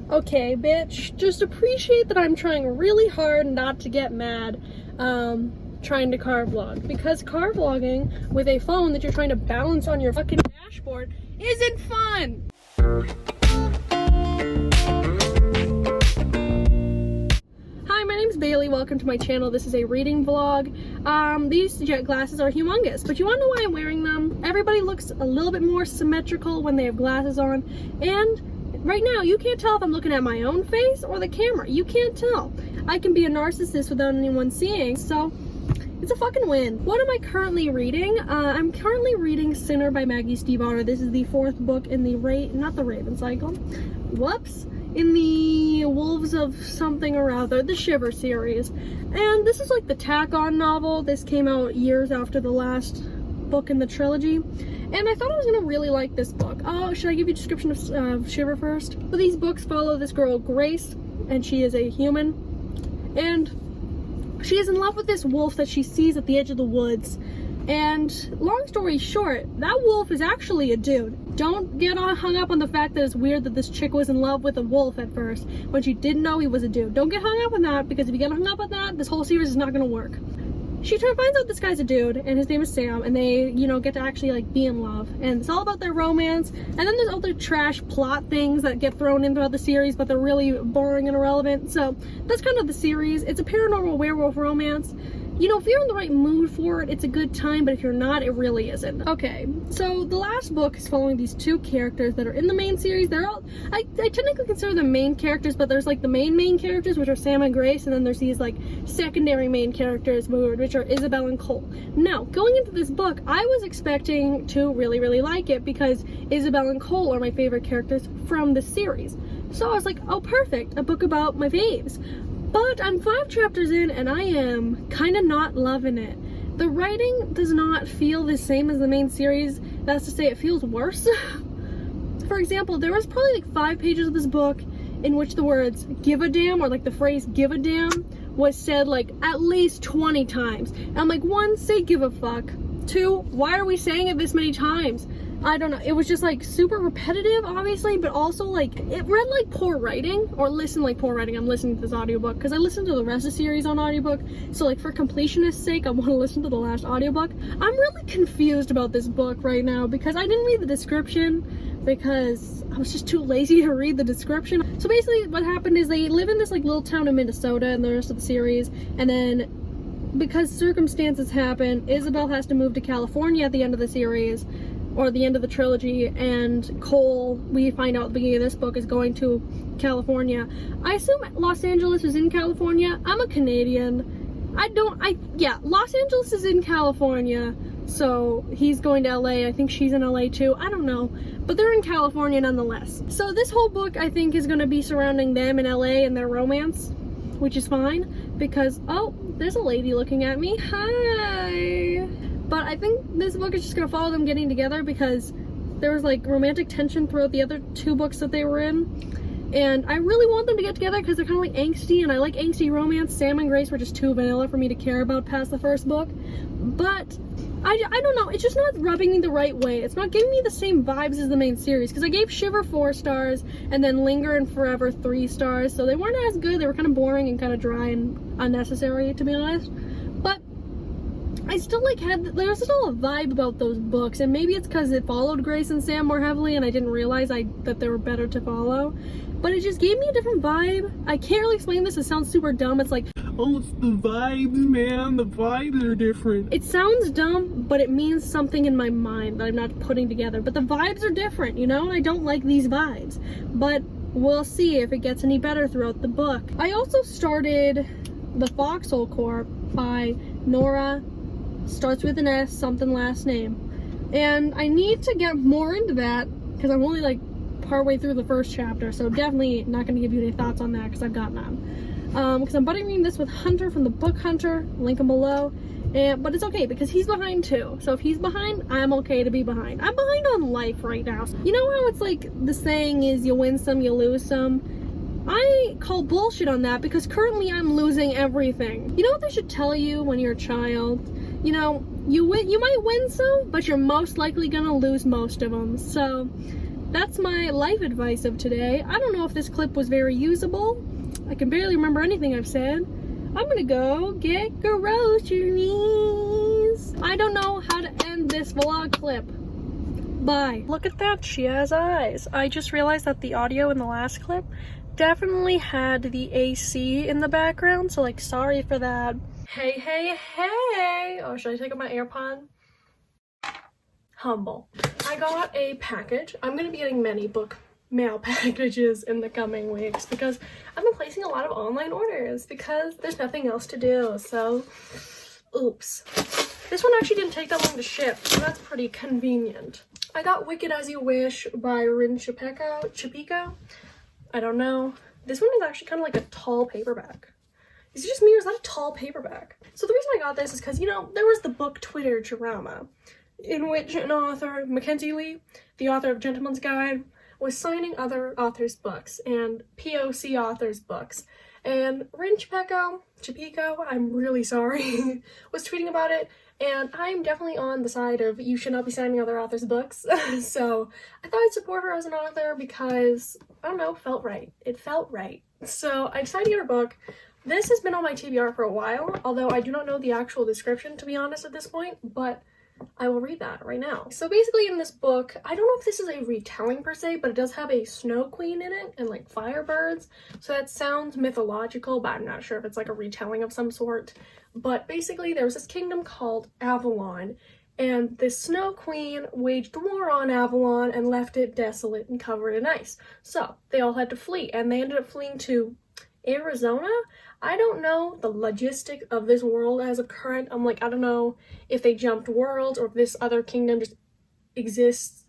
Okay, bitch, just appreciate that I'm trying really hard not to get mad, trying to car vlog, because car vlogging with a phone that you're trying to balance on your fucking dashboard isn't fun! Hi, my name's Bailey, welcome to my channel. This is a reading vlog. These jet glasses are humongous, but you wanna know why I'm wearing them? Everybody looks a little bit more symmetrical when they have glasses on, and right now, you can't tell if I'm looking at my own face or the camera. You can't tell. I can be a narcissist without anyone seeing, so it's a fucking win. What am I currently reading? I'm currently reading Sinner by Maggie Stiefvater. This is the fourth book in the not the Raven Cycle. Whoops. In the Wolves of something or other, the Shiver series. And this is like the tack-on novel. This came out years after the last book in the trilogy. And I thought I was gonna really like this book. Oh, should I give you a description of Shiver first? So these books follow this girl, Grace, and she is a human. And she is in love with this wolf that she sees at the edge of the woods. And long story short, that wolf is actually a dude. Don't get hung up on the fact that it's weird that this chick was in love with a wolf at first when she didn't know he was a dude. Don't get hung up on that, because if you get hung up on that, this whole series is not gonna work. She finds out this guy's a dude, and his name is Sam, and they, get to actually, be in love. And it's all about their romance, and then there's other trash plot things that get thrown in throughout the series, but they're really boring and irrelevant. So, that's kind of the series. It's a paranormal werewolf romance. If you're in the right mood for it, it's a good time, but if you're not, it really isn't. Okay, so the last book is following these two characters that are in the main series. They're all, I technically consider them main characters, but there's the main characters, which are Sam and Grace, and then there's these secondary main characters, which are Isabel and Cole. Now, going into this book, I was expecting to really, really like it, because Isabel and Cole are my favorite characters from the series. So I was like, oh perfect, a book about my faves. But I'm 5 chapters in and I am kind of not loving it. The writing does not feel the same as the main series. That's to say, it feels worse. For example, there was probably 5 pages of this book in which the words give a damn, or the phrase give a damn, was said at least 20 times. And I'm like, 1, say give a fuck. 2, why are we saying it this many times? I don't know, it was just super repetitive, obviously, but also it read like poor writing, or listened like poor writing. I'm listening to this audiobook because I listened to the rest of the series on audiobook, so for completionist's sake, I want to listen to the last audiobook. I'm really confused about this book right now because I didn't read the description because I was just too lazy to read the description. So basically what happened is they live in this little town in Minnesota in the rest of the series, and then because circumstances happen, Isabel has to move to California at the end of the series, or the end of the trilogy, and Cole, we find out at the beginning of this book, is going to California. I assume Los Angeles is in California. I'm a Canadian. Yeah, Los Angeles is in California, so he's going to LA. I think she's in LA too. I don't know, but they're in California nonetheless. So this whole book, I think, is going to be surrounding them in LA and their romance, which is fine, because, oh, there's a lady looking at me. Hi! But I think this book is just gonna follow them getting together, because there was romantic tension throughout the other 2 books that they were in. And I really want them to get together because they're kind of angsty, and I like angsty romance. Sam and Grace were just too vanilla for me to care about past the first book. But I don't know, it's just not rubbing me the right way. It's not giving me the same vibes as the main series, because I gave Shiver 4 stars and then Linger and Forever 3 stars, so they weren't as good. They were kind of boring and kind of dry and unnecessary, to be honest. But I still there was still a vibe about those books, and maybe it's because it followed Grace and Sam more heavily and I didn't realize that they were better to follow, but it just gave me a different vibe. I can't really explain this, it sounds super dumb. It's oh, it's the vibes, man, the vibes are different. It sounds dumb, but it means something in my mind that I'm not putting together, but the vibes are different, and I don't like these vibes, but we'll see if it gets any better throughout the book. I also started The Foxhole Corp by Nora, starts with an S, something last name, and I need to get more into that because I'm only partway through the first chapter, so definitely not going to give you any thoughts on that because I've got none. Because I'm reading this with Hunter from the book Hunter, link him below, but it's okay because he's behind too, so if he's behind, I'm okay to be behind. I'm behind on life right now. You know how it's the saying is you win some, you lose some? I call bullshit on that because currently I'm losing everything. You know what they should tell you when you're a child? You might win some, but you're most likely gonna lose most of them. So that's my life advice of today. I don't know if this clip was very usable. I can barely remember anything I've said. I'm gonna go get groceries. I don't know how to end this vlog clip. Bye. Look at that, she has eyes. I just realized that the audio in the last clip definitely had the AC in the background, so like, sorry for that. Hey, hey, hey! Oh, should I take out my AirPod? Humble. I got a package. I'm gonna be getting many book mail packages in the coming weeks because I've been placing a lot of online orders because there's nothing else to do, so oops. This one actually didn't take that long to ship, so that's pretty convenient. I got Wicked As You Wish by Rin Chipico. I don't know. This one is actually kind of like a tall paperback. Is it just me or is that a tall paperback? So the reason I got this is because, you know, there was the book Twitter drama in which an author, Mackenzie Lee, the author of Gentleman's Guide, was signing other authors' books and POC authors' books. And Rin Chipico, I'm really sorry, was tweeting about it. And I'm definitely on the side of you should not be signing other authors' books. So I thought I'd support her as an author because, I don't know, felt right. It felt right. So I decided to get her book. This has been on my TBR for a while, although I do not know the actual description, to be honest, at this point, but I will read that right now. So basically in this book, I don't know if this is a retelling per se, but it does have a snow queen in it and like firebirds. So that sounds mythological, but I'm not sure if it's like a retelling of some sort. But basically there was this kingdom called Avalon, and this snow queen waged war on Avalon and left it desolate and covered in ice. So they all had to flee, and they ended up fleeing to Arizona. I don't know the logistic of this world as of current. I'm like, I don't know if they jumped worlds or if this other kingdom just exists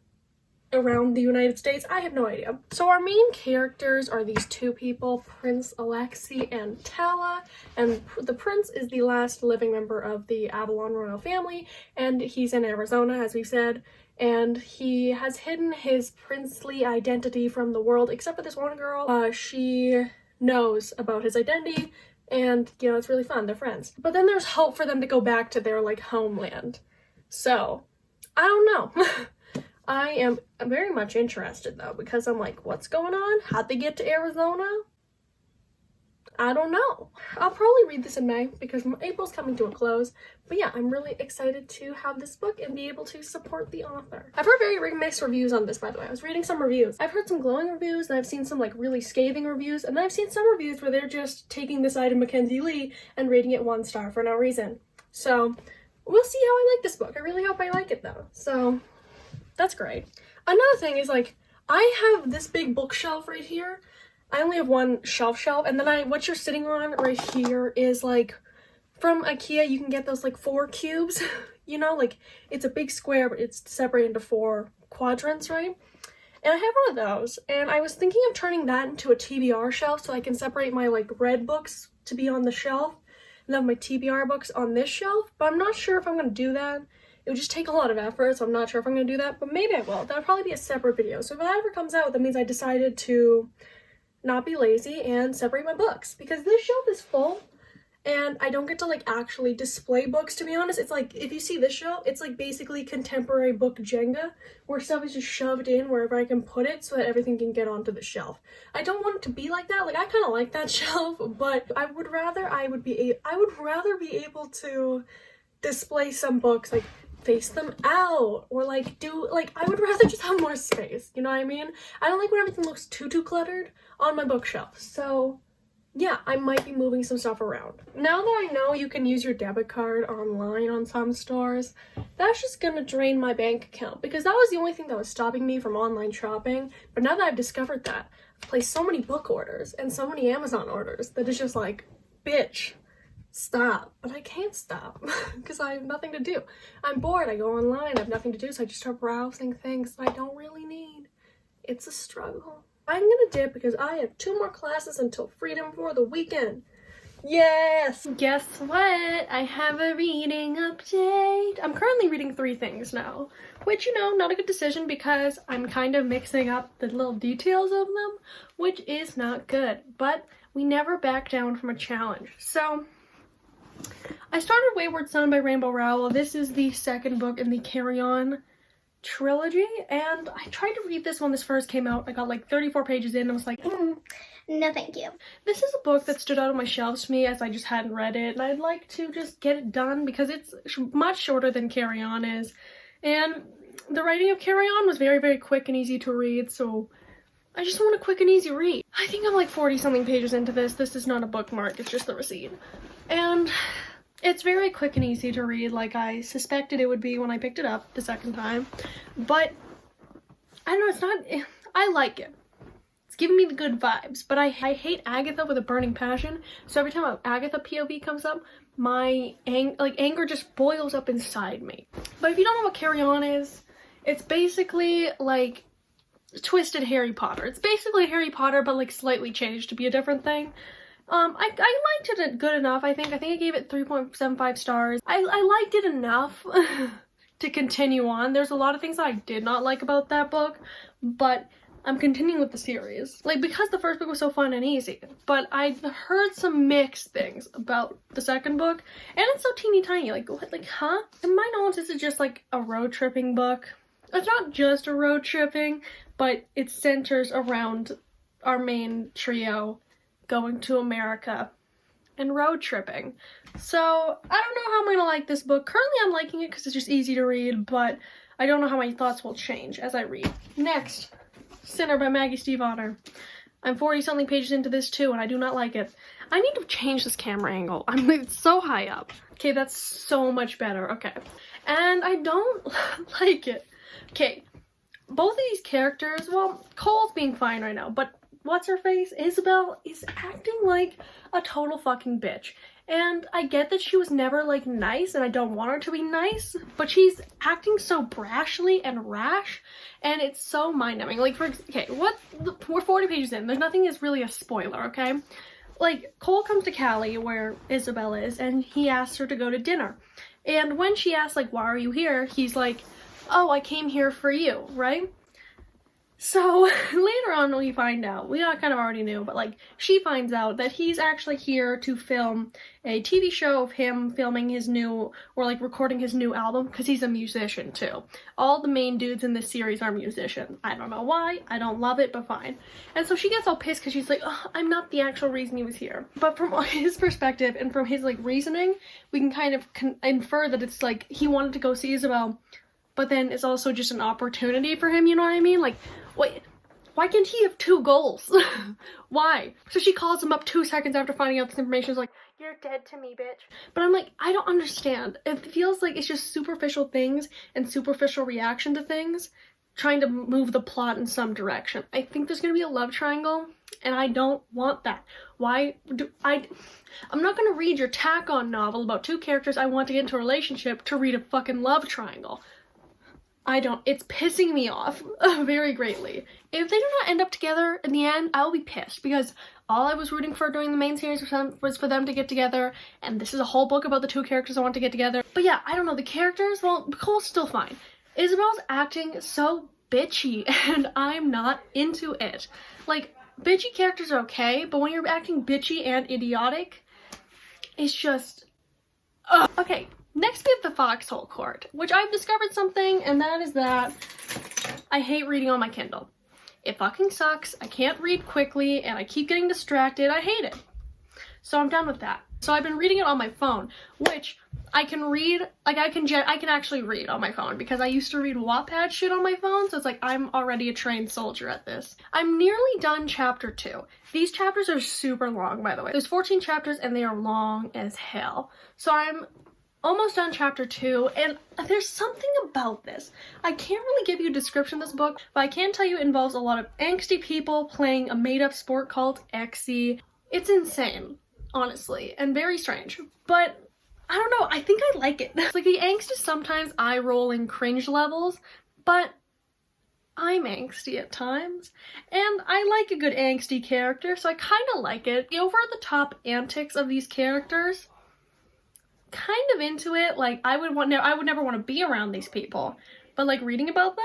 around the United States. I have no idea. So our main characters are these two people, Prince Alexei and Tala, and the prince is the last living member of the Avalon royal family, and he's in Arizona, as we said, and he has hidden his princely identity from the world, except for this one girl. She knows about his identity, and you know, it's really fun. They're friends, but then there's hope for them to go back to their like homeland. So I don't know. I am very much interested though, because I'm like, what's going on? How'd they get to Arizona? I don't know. I'll probably read this in May because April's coming to a close. But yeah, I'm really excited to have this book and be able to support the author. I've heard very mixed reviews on this, by the way. I was reading some reviews. I've heard some glowing reviews, and I've seen some like really scathing reviews, and then I've seen some reviews where they're just taking the side of Mackenzie Lee and rating it 1 star for no reason. So we'll see how I like this book. I really hope I like it though. So that's great. Another thing is like, I have this big bookshelf right here. I only have one shelf, and then what you're sitting on right here is like, from IKEA, you can get those like 4 cubes, you know, like it's a big square, but it's separated into 4 quadrants, right? And I have one of those, and I was thinking of turning that into a TBR shelf so I can separate my like read books to be on the shelf, and then my TBR books on this shelf, but I'm not sure if I'm gonna do that. It would just take a lot of effort, so I'm not sure if I'm gonna do that, but maybe I will. That'll probably be a separate video. So if that ever comes out, that means I decided to not be lazy and separate my books, because this shelf is full and I don't get to like actually display books, to be honest. It's like, if you see this shelf, it's like basically contemporary book Jenga, where stuff is just shoved in wherever I can put it so that everything can get onto the shelf. I don't want it to be like that. Like, I kind of like that shelf, but I would rather be able to display some books, like face them out, or like do, like, I would rather just have more space, you know what I mean? I don't like when everything looks too cluttered on my bookshelf. So yeah, I might be moving some stuff around. Now that I know you can use your debit card online on some stores, that's just gonna drain my bank account, because that was the only thing that was stopping me from online shopping. But now that I've discovered that, I've placed so many book orders and so many Amazon orders that it's just like, bitch, stop. But I can't stop because I have nothing to do. I'm bored, I go online, I have nothing to do, so I just start browsing things I don't really need. It's a struggle. I'm gonna dip because I have 2 more classes until freedom for the weekend. Yes! Guess what? I have a reading update. I'm currently reading 3 things now, which, you know, not a good decision because I'm kind of mixing up the little details of them, which is not good, but we never back down from a challenge. So I started Wayward Son by Rainbow Rowell. This is the 2nd book in the Carry On trilogy, and I tried to read this when this first came out. I got like 34 pages in and I was like, no thank you. This is a book that stood out on my shelves to me as I just hadn't read it, and I'd like to just get it done because it's much shorter than Carry On is, and the writing of Carry On was very, very quick and easy to read, so I just want a quick and easy read. I think I'm like 40 something pages into this. This is not a bookmark, it's just the receipt. And it's very quick and easy to read, like I suspected it would be when I picked it up the second time. But I don't know, it's not, I like it. It's giving me the good vibes, but I hate Agatha with a burning passion. So every time an Agatha POV comes up, my anger just boils up inside me. But if you don't know what Carry On is, it's basically like twisted Harry Potter. It's basically Harry Potter, but like slightly changed to be a different thing. I liked it good enough. I think I gave it 3.75 stars. I liked it enough to continue on. There's a lot of things that I did not like about that book, but I'm continuing with the series. Like, because the first book was so fun and easy, but I've heard some mixed things about the second book, and it's so teeny tiny. Like, what, like, huh? In my knowledge, this is just like a road tripping book. It's not just a road tripping, but it centers around our main trio going to America and road tripping. So I don't know how I'm gonna like this book. Currently I'm liking it because it's just easy to read, but I don't know how my thoughts will change as I read. Next, Sinner by Maggie Stiefvater. I'm 40 something pages into this too, and I do not like it. I need to change this camera angle. It's so high up. Okay, that's so much better. Okay. And I don't like it. Okay, both of these characters, well, Cole's being fine right now, but what's-her-face, Isabel, is acting like a total fucking bitch. And I get that she was never, like, nice, and I don't want her to be nice, but she's acting so brashly and rash, and it's so mind-numbing. Like, we're 40 pages in, there's nothing that's really a spoiler, okay? Like, Cole comes to Cali, where Isabel is, and he asks her to go to dinner. And when she asks, like, why are you here, he's like, oh, I came here for you, right? So later on we find out, we kind of already knew, but like she finds out that he's actually here to film a TV show of him filming his new, or like recording his new album, because he's a musician too. All the main dudes in this series are musicians. I don't know why, I don't love it, but fine. And so she gets all pissed because she's like, oh, I'm not the actual reason he was here. But from his perspective and from his like reasoning, we can kind of infer that it's like he wanted to go see Isabel, but then it's also just an opportunity for him, you know what I mean? Like, wait, why can't he have two goals? Why? So she calls him up 2 seconds after finding out this information. Is like, you're dead to me, bitch. But I'm like, I don't understand. It feels like it's just superficial things and superficial reaction to things trying to move the plot in some direction. I think there's gonna be a love triangle, and I don't want that. I'm not gonna read your tack-on novel about 2 characters I want to get into a relationship to read a fucking love triangle. It's pissing me off very greatly. If they do not end up together in the end, I'll be pissed, because all I was rooting for during the main series was for them to get together, and this is a whole book about the 2 characters I want to get together. But yeah, I don't know, the characters, well, Cole's still fine. Isabel's acting so bitchy, and I'm not into it. Like, bitchy characters are okay, but when you're acting bitchy and idiotic, it's just, ugh. Okay. Next we have The Foxhole Court, which I've discovered something, and that is that I hate reading on my Kindle. It fucking sucks. I can't read quickly, and I keep getting distracted. I hate it. So I'm done with that. So I've been reading it on my phone, which I can read, like I can actually read on my phone, because I used to read Wattpad shit on my phone, so it's like I'm already a trained soldier at this. I'm nearly done chapter 2. These chapters are super long, by the way. There's 14 chapters, and they are long as hell. So I'm almost done chapter 2, and there's something about this. I can't really give you a description of this book, but I can tell you it involves a lot of angsty people playing a made-up sport called Xe. It's insane, honestly, and very strange. But I don't know, I think I like it. Like, the angst is sometimes eye-rolling cringe levels, but I'm angsty at times, and I like a good angsty character, so I kind of like it. The over-the-top antics of these characters, kind of into it. Like, I would never want to be around these people, but like reading about them,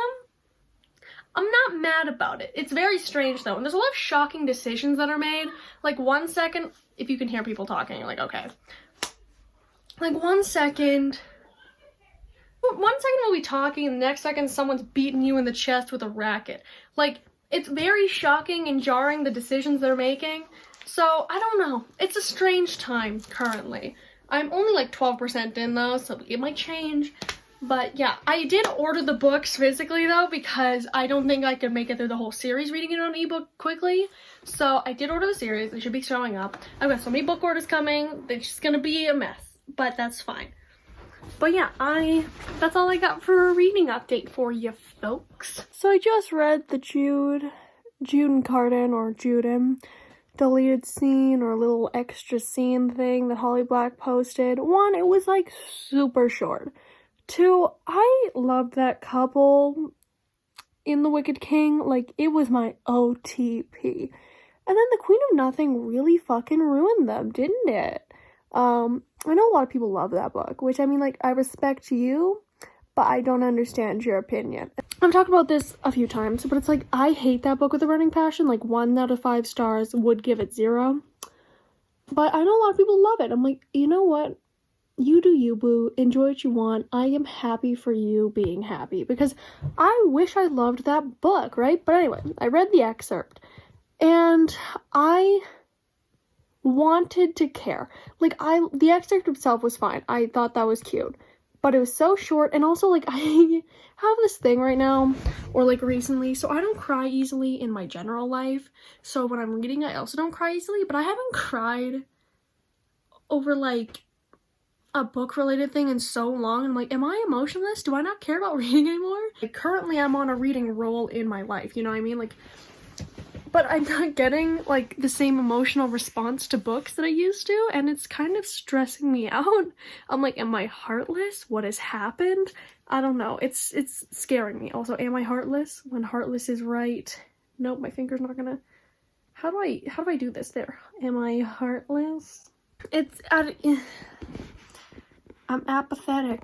I'm not mad about it. It's very strange though, and there's a lot of shocking decisions that are made. Like, 1 second, if you can hear people talking, you're like, okay. Like, 1 second, 1 second we'll be talking, and the next second someone's beating you in the chest with a racket. Like, it's very shocking and jarring, the decisions they're making. So, I don't know. It's a strange time currently. I'm only like 12% in though, so it might change. But yeah, I did order the books physically though, because I don't think I could make it through the whole series reading it on ebook quickly. So I did order the series. They should be showing up. I've got so many book orders coming. They're just gonna be a mess, but that's fine. But yeah, that's all I got for a reading update for you folks. So I just read the Jude and Carden, or Juden, deleted scene or little extra scene thing that Holly Black posted. 1, it was like super short. 2, I loved that couple in The Wicked King. Like, it was my OTP. And then the Queen of Nothing really fucking ruined them, didn't it? I know a lot of people love that book, which, I mean, like, I respect you, but I don't understand your opinion. I've talked about this a few times, but it's like, I hate that book with a burning passion. Like, 1 out of 5 stars, would give it 0. But I know a lot of people love it. I'm like, you know what? You do you, boo. Enjoy what you want. I am happy for you being happy, because I wish I loved that book, right? But anyway, I read the excerpt, and I wanted to care. Like, the excerpt itself was fine. I thought that was cute, but it was so short. And also, like, I have this thing right now, or like recently, so I don't cry easily in my general life. So when I'm reading, I also don't cry easily, but I haven't cried over like a book related thing in so long. I'm like, am I emotionless? Do I not care about reading anymore? Like, currently I'm on a reading roll in my life, you know what I mean? Like, but I'm not getting like the same emotional response to books that I used to, and it's kind of stressing me out. I'm like, am I heartless? What has happened? I don't know. It's scaring me. Also, am I heartless when heartless is right? Nope, my finger's not gonna. How do I do this? There. Am I heartless? I'm apathetic,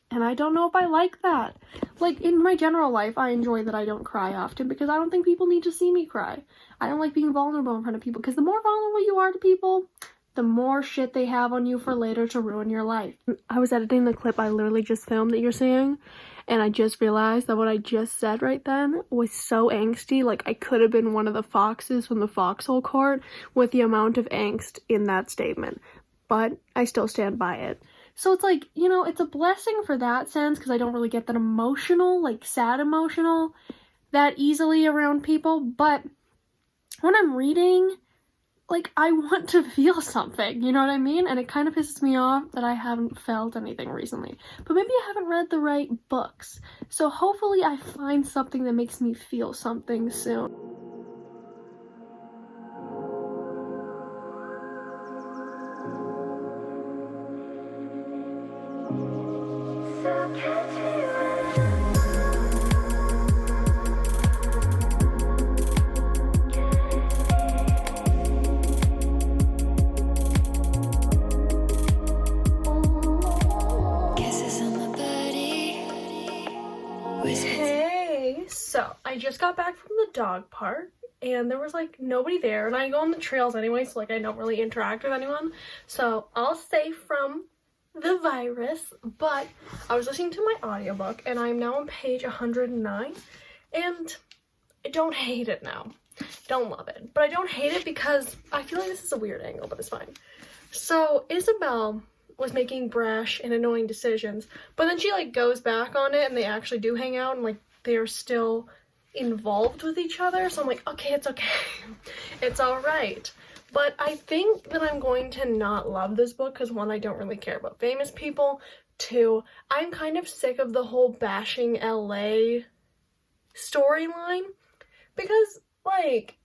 and I don't know if I like that. Like, in my general life, I enjoy that I don't cry often, because I don't think people need to see me cry. I don't like being vulnerable in front of people, because the more vulnerable you are to people, the more shit they have on you for later to ruin your life. I was editing the clip I literally just filmed that you're seeing, and I just realized that what I just said right then was so angsty. Like, I could have been one of the foxes from the Foxhole Court with the amount of angst in that statement. But I still stand by it. So it's like, you know, it's a blessing for that sense, because I don't really get that emotional, like sad emotional, that easily around people. But when I'm reading, like, I want to feel something, you know what I mean? And it kind of pisses me off that I haven't felt anything recently. But maybe I haven't read the right books. So hopefully I find something that makes me feel something soon. Hey, so I just got back from the dog park, and there was like nobody there, and I go on the trails anyway, so like I don't really interact with anyone, so I'll stay from the virus. But I was listening to my audiobook, and I'm now on page 109, and I don't hate it now. Don't love it, but I don't hate it because I feel like this is a weird angle, but it's fine. So Isabel was making brash and annoying decisions, but then she like goes back on it, and they actually do hang out, and like they're still involved with each other. So I'm like, okay, it's okay. It's all right. But I think that I'm going to not love this book because, 1, I don't really care about famous people. 2, I'm kind of sick of the whole bashing LA storyline, because like,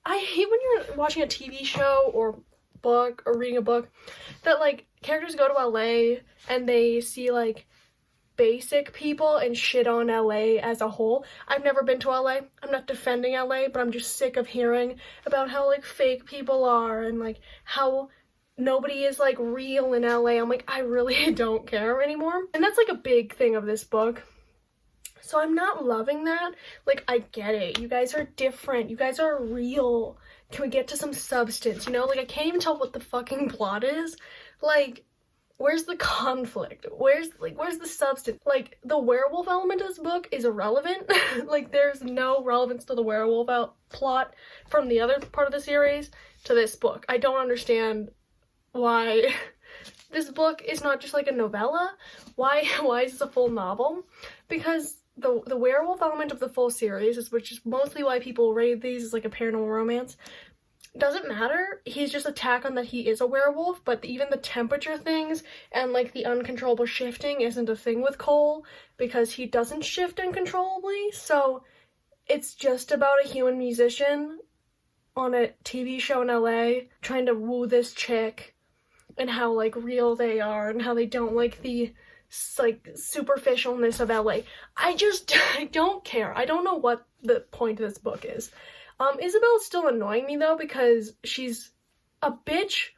I hate when you're watching a TV show or book or reading a book that like characters go to LA and they see like basic people and shit on LA as a whole. I've never been to LA. I'm not defending LA, but I'm just sick of hearing about how like fake people are and like how nobody is like real in LA. I'm like, I really don't care anymore. And that's like a big thing of this book. So I'm not loving that. Like, I get it. You guys are different. You guys are real. Can we get to some substance, you know? Like, I can't even tell what the fucking plot is. Like, Where's the conflict? Where's the substance? Like, the werewolf element of this book is irrelevant. Like, there's no relevance to the werewolf plot from the other part of the series to this book. I don't understand why this book is not just like a novella. Why is this a full novel? Because the werewolf element of the full series, which is mostly why people rate these as like a paranormal romance, doesn't matter. He's just a tack on that he is a werewolf, but even the temperature things and like the uncontrollable shifting isn't a thing with Cole because he doesn't shift uncontrollably. So it's just about a human musician on a TV show in LA trying to woo this chick and how like real they are and how they don't like the like superficialness of LA. I don't care. I don't know what the point of this book is. Isabel's still annoying me though because she's a bitch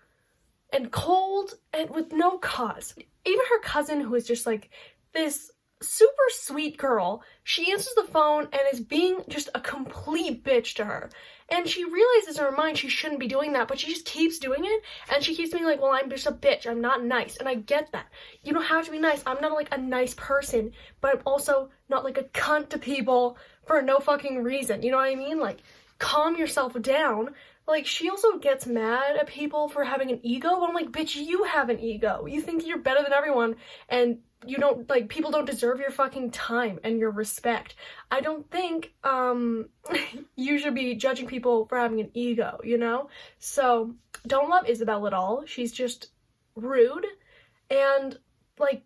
and cold and with no cause. Even her cousin, who is just like this super sweet girl, she answers the phone and is being just a complete bitch to her. And she realizes in her mind she shouldn't be doing that, but she just keeps doing it. And she keeps being like, well, I'm just a bitch. I'm not nice. And I get that. You don't have to be nice. I'm not like a nice person, but I'm also not like a cunt to people for no fucking reason. You know what I mean? Like, calm yourself down. Like, she also gets mad at people for having an ego, but I'm like, bitch, you have an ego. You think you're better than everyone, and you don't, like, people don't deserve your fucking time and your respect. I don't think, you should be judging people for having an ego, you know? So, don't love Isabel at all. She's just rude and, like,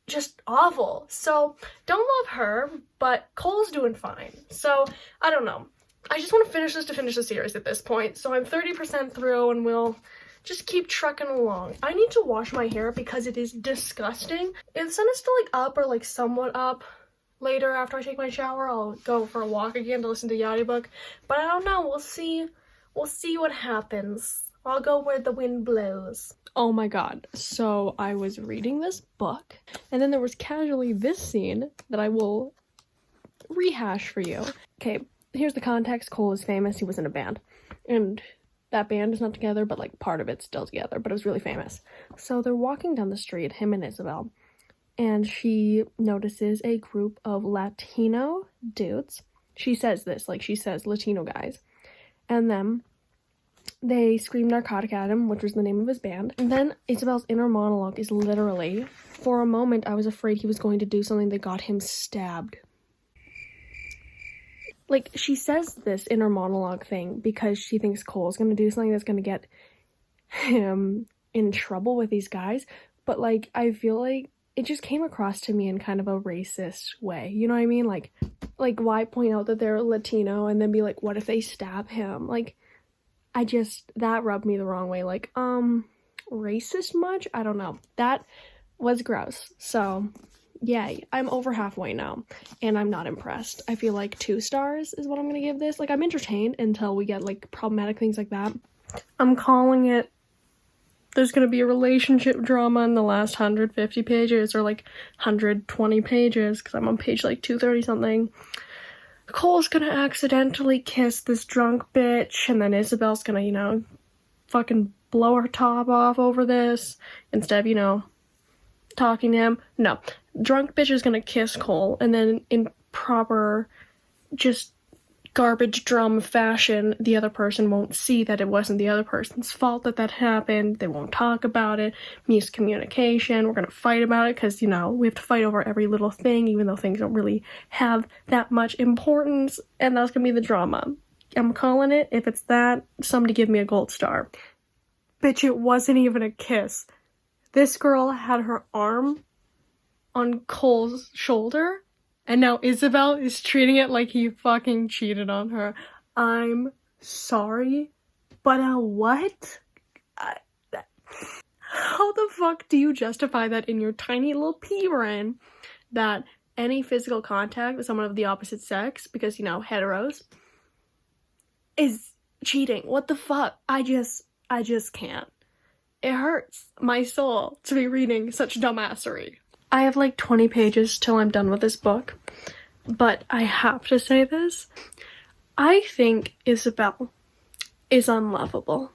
just awful. So, don't love her, but Cole's doing fine. So, I don't know. I just want to finish the series at this point, so I'm 30% through and we'll just keep trucking along. I need to wash my hair because it is disgusting. If the sun is still like up or like somewhat up later after I take my shower, I'll go for a walk again to listen to the audiobook, but I don't know. We'll see what happens. I'll go where the wind blows. Oh my god, so I was reading this book and then there was casually this scene that I will rehash for you. Okay, here's the context. Cole is famous. He was in a band. And that band is not together, but like part of it's still together, but it was really famous. So they're walking down the street, him and Isabel, and she notices a group of Latino dudes. She says this, like she says Latino guys. And then they scream narcotic at him, which was the name of his band. And then Isabel's inner monologue is literally, for a moment I was afraid he was going to do something that got him stabbed. Like, she says this inner monologue thing because she thinks Cole's gonna do something that's gonna get him in trouble with these guys, but, like, I feel like it just came across to me in kind of a racist way, you know what I mean? Like, why point out that they're Latino and then be like, what if they stab him? Like, that rubbed me the wrong way. Like, racist much? I don't know. That was gross. So, yeah, I'm over halfway now, and I'm not impressed. I feel like 2 stars is what I'm gonna give this. Like, I'm entertained until we get, like, problematic things like that. I'm calling it, there's gonna be a relationship drama in the last 150 pages, or, like, 120 pages, because I'm on page, like, 230 something. Cole's gonna accidentally kiss this drunk bitch, and then Isabel's gonna, you know, fucking blow her top off over this, instead of, you know, talking to him. No. Drunk bitch is gonna kiss Cole, and then in proper, just garbage drama fashion, the other person won't see that it wasn't the other person's fault that happened. They won't talk about it. Miscommunication. We're gonna fight about it because, you know, we have to fight over every little thing, even though things don't really have that much importance, and that's gonna be the drama. I'm calling it. If it's that, somebody give me a gold star. Bitch, it wasn't even a kiss. This girl had her arm on Cole's shoulder, and now Isabel is treating it like he fucking cheated on her. I'm sorry, but what? How the fuck do you justify that in your tiny little pea brain, that any physical contact with someone of the opposite sex, because, you know, heteros, is cheating? What the fuck? I just can't. It hurts my soul to be reading such dumbassery. I have like 20 pages till I'm done with this book, but I have to say this. I think Isabel is unlovable.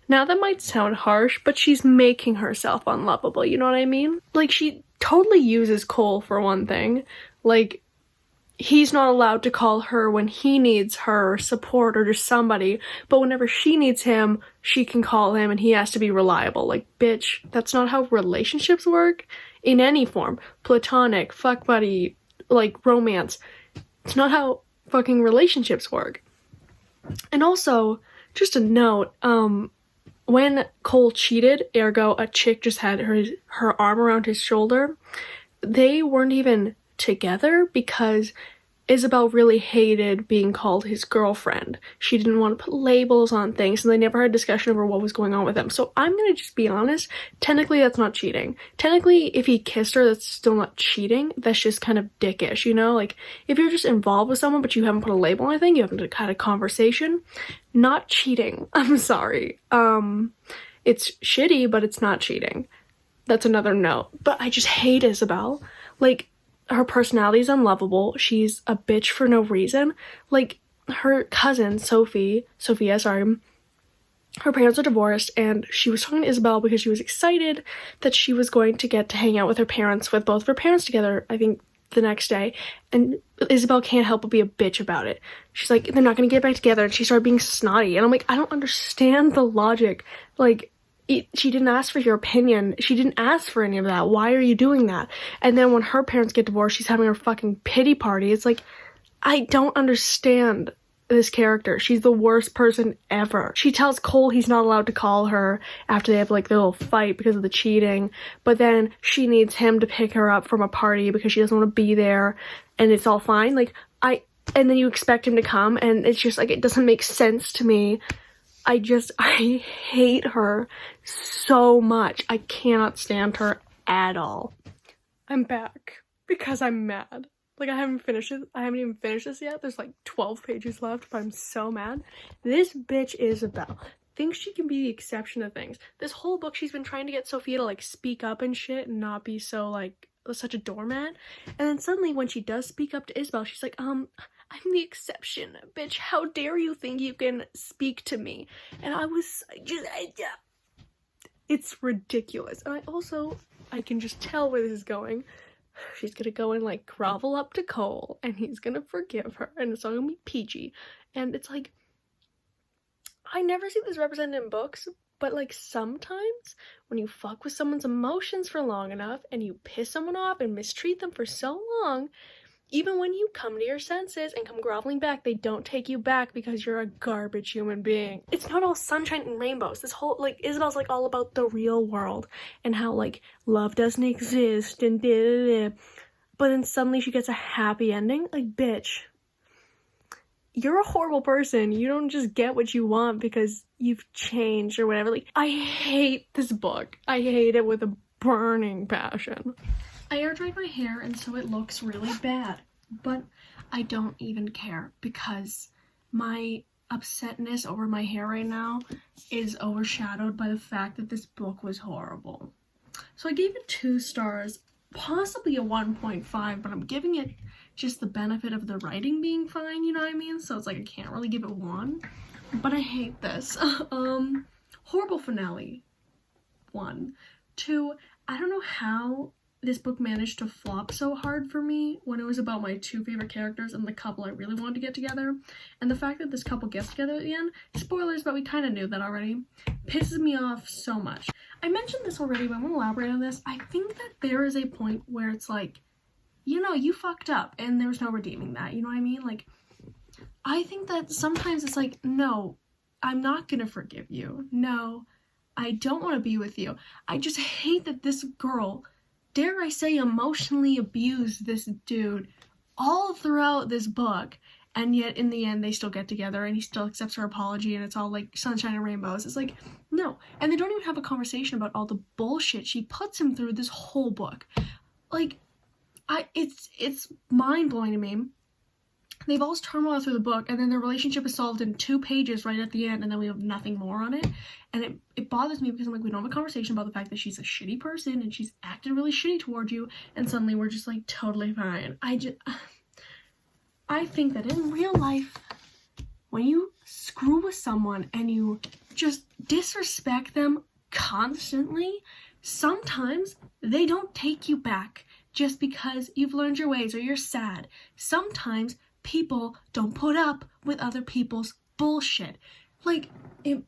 Now that might sound harsh, but she's making herself unlovable, you know what I mean? Like, she totally uses Cole for one thing. Like, he's not allowed to call her when he needs her support or just somebody, but whenever she needs him, she can call him and he has to be reliable. Like, bitch, that's not how relationships work in any form. Platonic, fuck buddy, like, romance. It's not how fucking relationships work. And also, just a note, when Cole cheated, ergo a chick just had her arm around his shoulder, they weren't even together because Isabel really hated being called his girlfriend. She didn't want to put labels on things, and they never had a discussion over what was going on with them. So I'm gonna just be honest, technically that's not cheating. Technically, if he kissed her, that's still not cheating. That's just kind of dickish, you know? Like, if you're just involved with someone but you haven't put a label on anything, you haven't had a conversation, not cheating. I'm sorry. It's shitty, but it's not cheating. That's another note. But I just hate Isabel. Like, her personality is unlovable. She's a bitch for no reason. Like, her cousin, Sophia, her parents are divorced, and she was talking to Isabel because she was excited that she was going to get to hang out with her parents, with both of her parents together, I think, the next day. And Isabel can't help but be a bitch about it. She's like, they're not gonna get back together, and she started being snotty. And I'm like, I don't understand the logic. Like, she didn't ask for your opinion. She didn't ask for any of that. Why are you doing that? And then when her parents get divorced, she's having her fucking pity party. It's like, I don't understand this character. She's the worst person ever. She tells Cole he's not allowed to call her after they have like their little fight because of the cheating, but then she needs him to pick her up from a party because she doesn't want to be there, and it's all fine. Like, and then you expect him to come, and it's just like, it doesn't make sense to me. I hate her so much. I cannot stand her at all. I'm back because I'm mad. Like, I haven't even finished this yet. There's like 12 pages left, but I'm so mad. This bitch Isabel thinks she can be the exception to things. This whole book, she's been trying to get Sophia to like speak up and shit and not be so like such a doormat. And then suddenly when she does speak up to Isabel, she's like, I'm the exception, bitch. How dare you think you can speak to me? And it's ridiculous. And I can just tell where this is going. She's gonna go and like grovel up to Cole, and he's gonna forgive her, and it's all gonna be peachy. And it's like, I never see this represented in books, but like sometimes when you fuck with someone's emotions for long enough and you piss someone off and mistreat them for so long, even when you come to your senses and come groveling back, they don't take you back because you're a garbage human being. It's not all sunshine and rainbows. This whole, like, Isabel's like all about the real world and how like love doesn't exist and but then suddenly she gets a happy ending. Like, bitch, you're a horrible person. You don't just get what you want because you've changed or whatever. Like, I hate this book. I hate it with a burning passion. I air dried my hair and so it looks really bad, but I don't even care because my upsetness over my hair right now is overshadowed by the fact that this book was horrible. So I gave it 2 stars, possibly a 1.5, but I'm giving it just the benefit of the writing being fine, you know what I mean? So it's like I can't really give it 1, but I hate this. Horrible finale. 1. 2, I don't know how this book managed to flop so hard for me when it was about my 2 favorite characters and the couple I really wanted to get together. And the fact that this couple gets together at the end, spoilers, but we kind of knew that already, pisses me off so much. I mentioned this already, but I'm going to elaborate on this. I think that there is a point where it's like, you know, you fucked up and there's no redeeming that, you know what I mean? Like, I think that sometimes it's like, no, I'm not going to forgive you. No, I don't want to be with you. I just hate that this girl, dare I say, emotionally abused this dude all throughout this book, and yet in the end they still get together and he still accepts her apology and it's all like sunshine and rainbows. It's like, no. And they don't even have a conversation about all the bullshit she puts him through this whole book. Like, it's mind-blowing to me. They've all turmoil through the book, and then their relationship is solved in 2 pages right at the end, and then we have nothing more on it. And it bothers me because I'm like, we don't have a conversation about the fact that she's a shitty person and she's acted really shitty towards you, and suddenly we're just like totally fine. I think that in real life, when you screw with someone and you just disrespect them constantly. Sometimes they don't take you back just because you've learned your ways or you're sad. Sometimes people don't put up with other people's bullshit. Like, I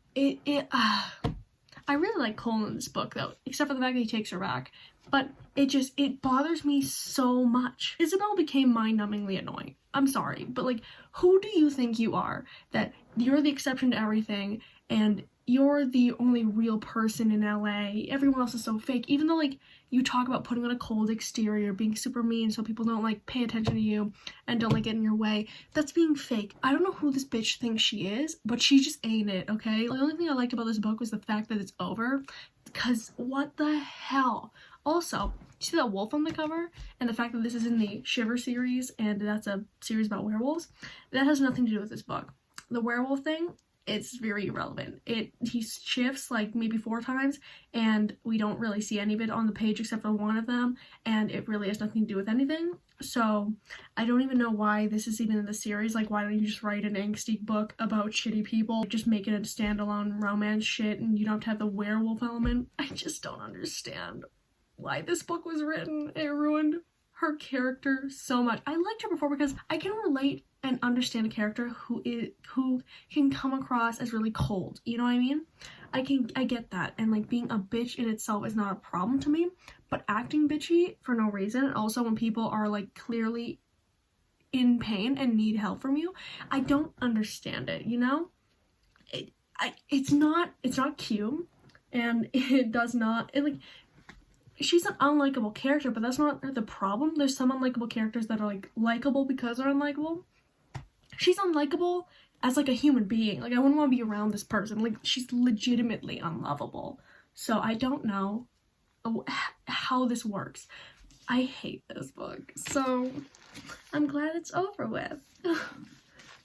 really like Cole in this book, though, except for the fact that he takes her back. But it bothers me so much. Isabel became mind-numbingly annoying. I'm sorry, but, like, who do you think you are? That you're the exception to everything, and you're the only real person in LA. Everyone else is so fake. Even though, like, you talk about putting on a cold exterior, being super mean so people don't, like, pay attention to you and don't, like, get in your way. That's being fake. I don't know who this bitch thinks she is, but she just ain't it, okay? The only thing I liked about this book was the fact that it's over. Because what the hell? Also, you see that wolf on the cover? And the fact that this is in the Shiver series, and that's a series about werewolves? That has nothing to do with this book. The werewolf thing, it's very irrelevant. He shifts like maybe 4 times, and we don't really see any of it on the page except for one of them, and it really has nothing to do with anything. So I don't even know why this is even in the series. Like, why don't you just write an angsty book about shitty people? Just make it a standalone romance shit, and you don't have to have the werewolf element. I just don't understand why this book was written. It ruined her character so much. I liked her before because I can relate and understand a character who can come across as really cold. You know what I mean? I get that, and like being a bitch in itself is not a problem to me, but acting bitchy for no reason, and also when people are like clearly in pain and need help from you, I don't understand it, you know? It's not cute, and she's an unlikable character, but that's not the problem. There's some unlikable characters that are like likable because they're unlikable. She's unlikable as like a human being. Like, I wouldn't want to be around this person. Like, she's legitimately unlovable. So I don't know how this works. I hate this book. So I'm glad it's over with.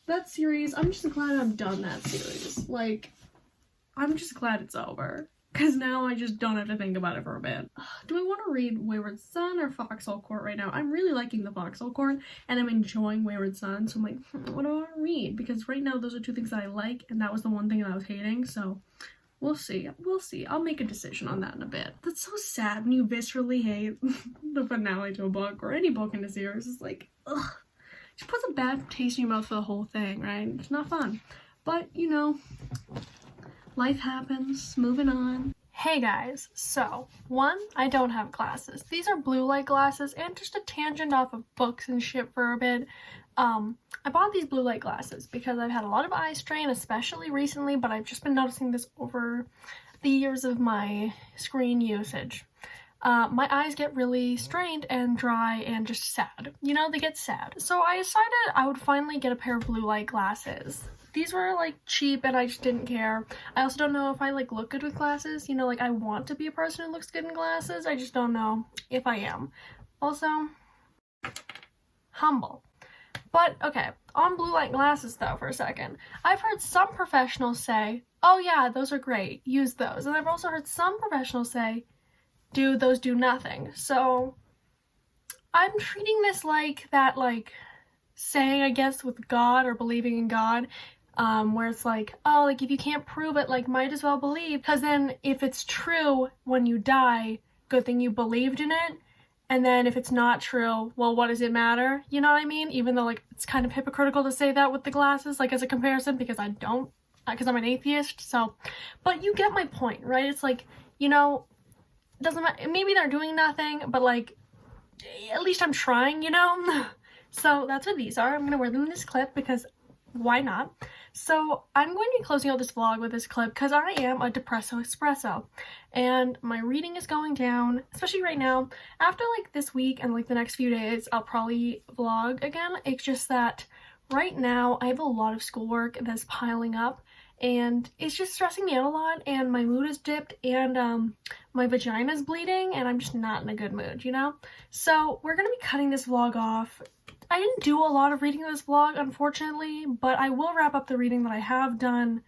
That series, I'm just glad I'm done that series. Like, I'm just glad it's over. Because now I just don't have to think about it for a bit. Do I want to read Wayward Son or Foxhole Court right now? I'm really liking the Foxhole Court, and I'm enjoying Wayward Son, so I'm like, what do I want to read? Because right now those are 2 things that I like, and that was the one thing that I was hating, so we'll see. We'll see. I'll make a decision on that in a bit. That's so sad when you viscerally hate the finale to a book, or any book in a series. It's like, ugh. It just puts a bad taste in your mouth for the whole thing, right? It's not fun. But, you know, life happens, moving on. Hey guys, so, 1, I don't have glasses. These are blue light glasses, and just a tangent off of books and shit for a bit. I bought these blue light glasses because I've had a lot of eye strain, especially recently, but I've just been noticing this over the years of my screen usage. My eyes get really strained and dry and just sad. You know, they get sad. So I decided I would finally get a pair of blue light glasses. These were like cheap and I just didn't care. I also don't know if I like look good with glasses. You know, like I want to be a person who looks good in glasses. I just don't know if I am. Also, humble. But okay, on blue light glasses though for a second. I've heard some professionals say, oh yeah, those are great, use those. And I've also heard some professionals say, dude, those do nothing. So I'm treating this like that, like saying, I guess, with God or believing in God, where it's like, oh, like if you can't prove it, like might as well believe, because then if it's true when you die, good thing you believed in it. And then if it's not true, well, what does it matter? You know what I mean? Even though like it's kind of hypocritical to say that with the glasses, like as a comparison, because I don't, because I'm an atheist. So, but you get my point, right? It's like, you know, doesn't matter, maybe they're doing nothing, but like at least I'm trying, you know. So that's what these are. I'm gonna wear them in this clip because why not? So I'm going to be closing out this vlog with this clip because I am a depresso espresso and my reading is going down, especially right now. After like this week and like the next few days, I'll probably vlog again. It's just that right now I have a lot of schoolwork that's piling up and it's just stressing me out a lot, and my mood is dipped, and my vagina's bleeding, and I'm just not in a good mood, you know? So we're gonna be cutting this vlog off. I didn't do a lot of reading in this vlog, unfortunately, but I will wrap up the reading that I have done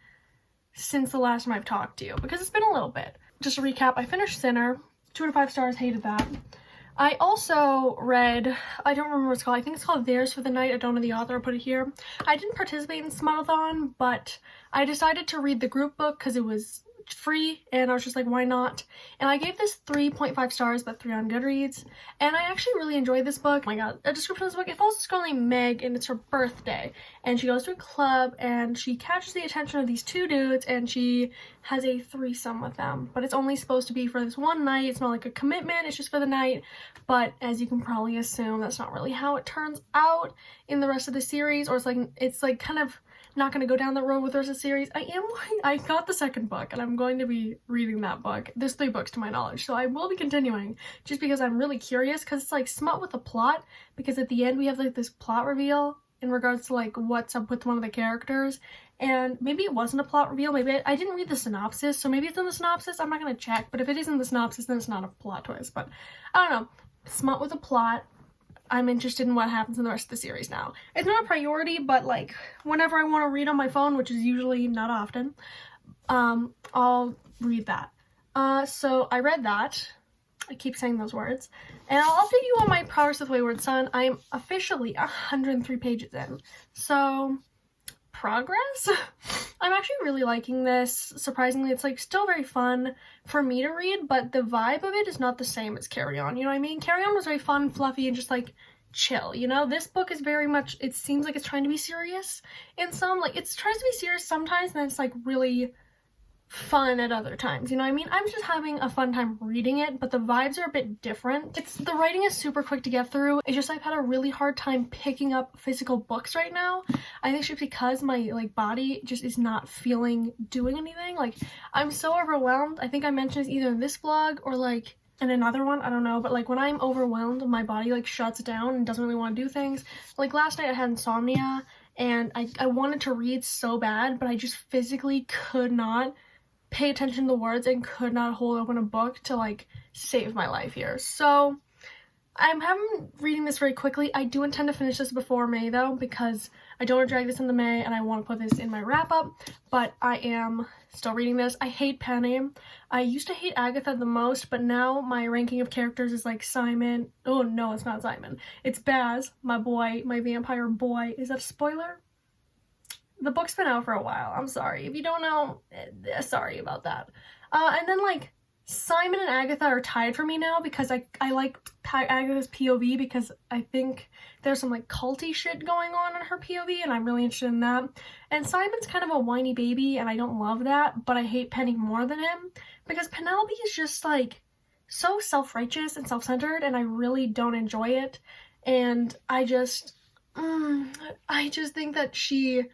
since the last time I've talked to you, because it's been a little bit. Just to recap, I finished Sinner, 2 out of 5 stars, hated that. I also read, I don't remember what it's called, I think it's called Theirs for the Night, I don't know the author, I'll put it here. I didn't participate in Smut-a-thon, but I decided to read the group book because it was free, and I was just like, why not? And I gave this 3.5 stars, but 3 on Goodreads, and I actually really enjoyed this book. Oh my god, a description of this book, it follows this girl named Meg, and it's her birthday, and she goes to a club, and she catches the attention of these 2 dudes, and she has a threesome with them, but it's only supposed to be for this one night. It's not like a commitment, it's just for the night, but as you can probably assume, that's not really how it turns out in the rest of the series, or it's like kind of not going to go down that road with the rest of the series. I got the second book, and I'm going to be reading that book. There's 3 books to my knowledge, so I will be continuing, just because I'm really curious, because it's like smut with a plot, because at the end we have like this plot reveal in regards to like what's up with one of the characters, and maybe it wasn't a plot reveal, maybe I didn't read the synopsis, so maybe it's in the synopsis, I'm not going to check, but if it is in the synopsis, then it's not a plot twist, but I don't know. Smut with a plot. I'm interested in what happens in the rest of the series now. It's not a priority, but like whenever I want to read on my phone, which is usually not often, I'll read that. So I read that. I keep saying those words. And I'll update you on my progress with Wayward Son. I'm officially 103 pages in. So, progress? I'm actually really liking this. Surprisingly, it's like still very fun for me to read, but the vibe of it is not the same as Carry On, you know what I mean? Carry On was very fun, fluffy, and just like chill, you know? This book is very much, it seems like it's trying to be serious in some, like it tries to be serious sometimes, and then it's like really fun at other times, you know what I mean? I'm just having a fun time reading it, but the vibes are a bit different. The writing is super quick to get through. It's just I've had a really hard time picking up physical books right now. I think it's just because my like body just is not feeling doing anything. Like I'm so overwhelmed. I think I mentioned this either in this vlog or like in another one, I don't know, but like when I'm overwhelmed, my body like shuts down and doesn't really want to do things. Like last night I had insomnia, and I wanted to read so bad, but I just physically could not pay attention to the words and could not hold open a book to like save my life here. So I'm reading this very quickly. I do intend to finish this before May though, because I don't want to drag this into May and I want to put this in my wrap up, but I am still reading this. I hate Penny. I used to hate Agatha the most, but now my ranking of characters is like Simon. Oh no, it's not Simon. It's Baz, my boy, my vampire boy. Is that a spoiler? The book's been out for a while. I'm sorry. If you don't know, sorry about that. And then, like, Simon and Agatha are tied for me now because I like Agatha's POV because I think there's some, like, culty shit going on in her POV, and I'm really interested in that. And Simon's kind of a whiny baby, and I don't love that, but I hate Penny more than him because Penelope is just, like, so self-righteous and self-centered, and I really don't enjoy it. And I just think that she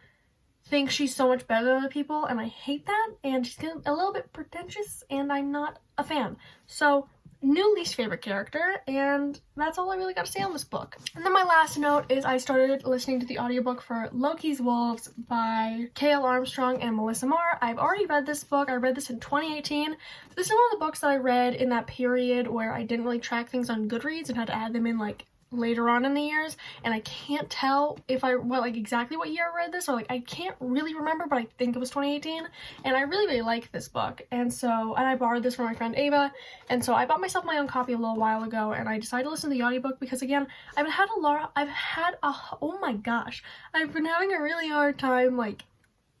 thinks she's so much better than other people, and I hate that, and she's getting a little bit pretentious, and I'm not a fan. So, new least favorite character, and that's all I really got to say on this book. And then my last note is I started listening to the audiobook for Loki's Wolves by K.L. Armstrong and Melissa Marr. I've already read this book. I read this in 2018. This is one of the books that I read in that period where I didn't really track things on Goodreads and had to add them in, like, later on in the years, and I can't tell if exactly what year I read this, or like I can't really remember, but I think it was 2018, and I really like this book, and I borrowed this from my friend Ava, and so I bought myself my own copy a little while ago, and I decided to listen to the audiobook because again, oh my gosh, I've been having a really hard time like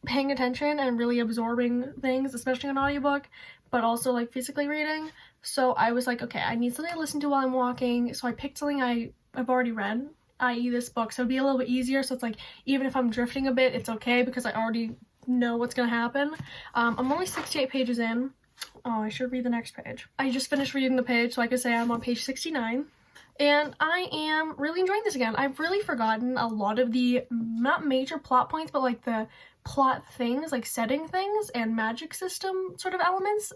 paying attention and really absorbing things, especially on audiobook, but also like physically reading. So I was like, okay, I need something to listen to while I'm walking, so I picked something I've already read, i.e. this book, so it'd be a little bit easier, so it's like, even if I'm drifting a bit, it's okay, because I already know what's gonna happen. I'm only 68 pages in. Oh, I should read the next page. I just finished reading the page, so I could say I'm on page 69. And I am really enjoying this again. I've really forgotten a lot of the, not major plot points, but like the plot things, like setting things and magic system sort of elements.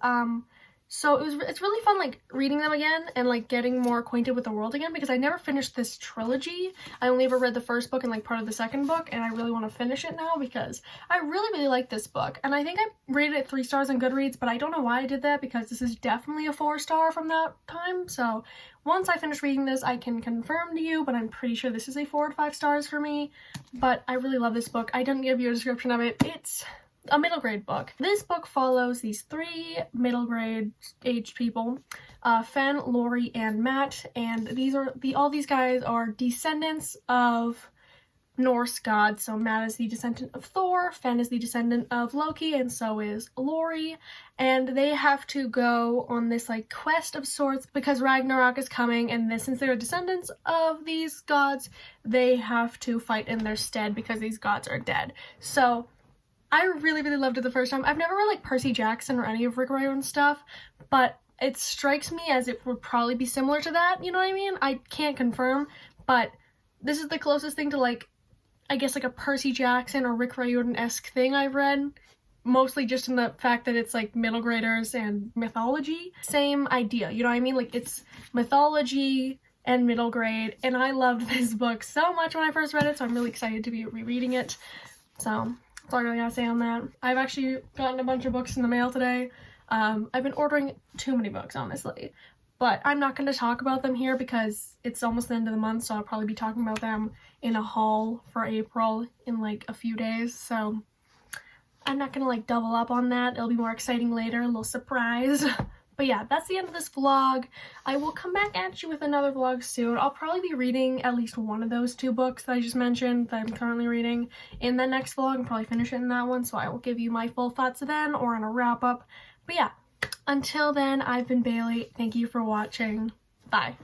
So it's really fun like reading them again and like getting more acquainted with the world again, because I never finished this trilogy. I only ever read the first book and like part of the second book, and I really want to finish it now because I really like this book. And I think I rated it 3 stars on Goodreads, but I don't know why I did that because this is definitely a 4-star from that time. So once I finish reading this, I can confirm to you, but I'm pretty sure this is a 4 to 5 stars for me. But I really love this book. I didn't give you a description of it. a middle grade book. This book follows these 3 middle grade aged people, Fen, Lori, and Matt, and all these guys are descendants of Norse gods. So Matt is the descendant of Thor, Fen is the descendant of Loki, and so is Lori. And they have to go on this like quest of sorts because Ragnarok is coming, and since they're descendants of these gods, they have to fight in their stead because these gods are dead. So I really, really loved it the first time. I've never read like Percy Jackson or any of Rick Riordan's stuff, but it strikes me as it would probably be similar to that, you know what I mean? I can't confirm, but this is the closest thing to like, I guess like a Percy Jackson or Rick Riordan-esque thing I've read, mostly just in the fact that it's like middle graders and mythology. Same idea, you know what I mean? Like it's mythology and middle grade, and I loved this book so much when I first read it, so I'm really excited to be rereading it. So that's all I really gotta say on that. I've actually gotten a bunch of books in the mail today. I've been ordering too many books, honestly. But I'm not going to talk about them here because it's almost the end of the month, so I'll probably be talking about them in a haul for April in like a few days. So I'm not going to like double up on that. It'll be more exciting later, a little surprise. But yeah, that's the end of this vlog. I will come back at you with another vlog soon. I'll probably be reading at least one of those 2 books that I just mentioned that I'm currently reading in the next vlog and probably finish it in that one. So I will give you my full thoughts then or in a wrap up. But yeah. Until then, I've been Bailey. Thank you for watching. Bye.